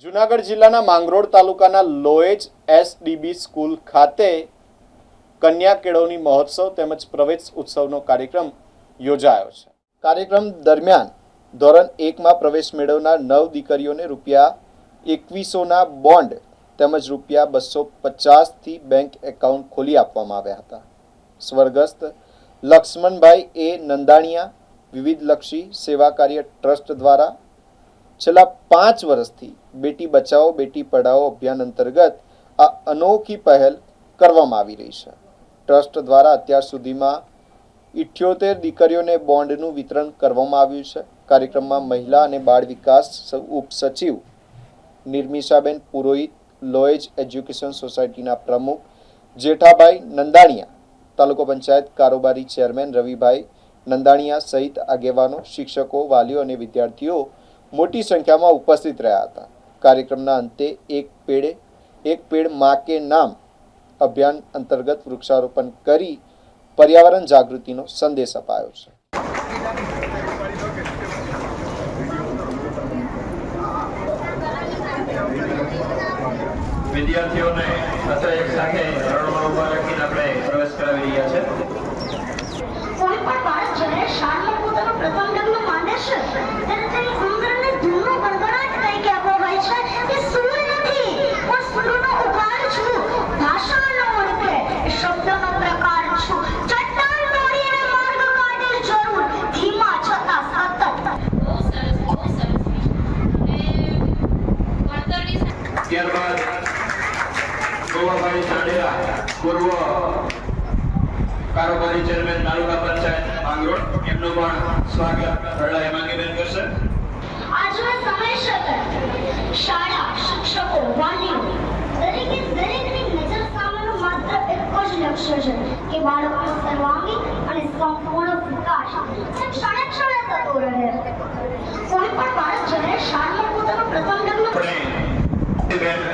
જૂનાગઢ જિલ્લાના માંગરોળ તાલુકાના લોએજ એસડીબી સ્કૂલ ખાતે કન્યા કેળવણી મહોત્સવ તેમજ પ્રવેશ ઉત્સવનો કાર્યક્રમ યોજાયો છે। કાર્યક્રમ દરમિયાન ધોરણ 1માં પ્રવેશ મેળવનાર 9 દીકરીઓને ₹2100ના બોન્ડ તેમજ ₹250 થી બેંક એકાઉન્ટ ખોલી આપવામાં આવ્યા હતા। સ્વર્ગસ્થ લક્ષ્મણભાઈ એ નંદાણીયા વિવિધલક્ષી સેવા કાર્ય ટ્રસ્ટ દ્વારા છેલ્લા 5 વર્ષથી બેટી બચાવો બેટી પઢાઓ અભિયાન અંતર્ગત આ અનોખી પહેલ કરવામાં આવી રહી છે। ટ્રસ્ટ દ્વારા અત્યાર સુધીમાં 78 દીકરીઓને બોન્ડનું વિતરણ કરવામાં આવ્યું છે। કાર્યક્રમમાં મહિલા અને બાળ વિકાસ ઉપસચિવ નિર્મિષાબેન પુરોહિત, લોએજ એજ્યુકેશન સોસાયટીના પ્રમુખ જેઠાભાઈ નંદાણીયા, તાલુકા પંચાયત કારોબારી ચેરમેન રવિભાઈ નંદાણીયા સહિત આગેવાનો, શિક્ષકો, વાલીઓ અને વિદ્યાર્થીઓ મોટી સંખ્યામાં ઉપસ્થિત રહ્યા હતા। કાર્યક્રમના અંતે એક પેડ માં કે નામ અભિયાન અંતર્ગત વૃક્ષારોપણ કરી પર્યાવરણ જાગૃતિનો સંદેશ અપાયો છે। વિદ્યાર્થીઓને અત્યારે એક સાથે રણમાં ઉભા રાખીને આપણે પ્રવેશ કરાવી રહ્યા છે। કોઈ પણ બાળક જ્યારે શાળામાં પોતાનો પ્રથમ ડગલું માંડે છે ત્યારે તેની ઉંદરને ધૂળનો ગણગણાટ તરીકે અપાવાય છે કે સૂર નથી પણ સૂરનો ઉકાર છું, ભાષાનો અર્થ એ શબ્દનો પ્રકાર છું, ચટ્ટાન તોડીને માર્ગ કાઢે જરૂર, ધીમા છતાં સતત। ત્યારબાદ ગોવાભાઈ જાડેજા, પૂર્વ કારોબારી ચેરમેન તાલુકા પંચાયત માંગરોળ, એમનું પણ સ્વાગત પ્રહલાદ હેમાંગીબેન કરશે। આજના સમય સાથે શાળા, શિક્ષકો, વાલીઓ દરેકની નજર સામેનું માત્ર એક જ લક્ષ્ય છે કે બાળકનો સર્વાંગી અને સંપૂર્ણ વિકાસ ક્ષણે ક્ષણે થતો રહે। કોઈ પણ બાળક જ્યારે શાળામાં પોતાનો પ્રથમ ડગલું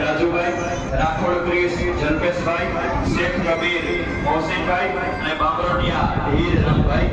રાજુભાઈ, રાઠોડ ક્રિસ, જલ્પેશભાઈ, શેખ કબીર, મોહસિનભાઈ અને બાબરોડિયા હીર રામભાઈ।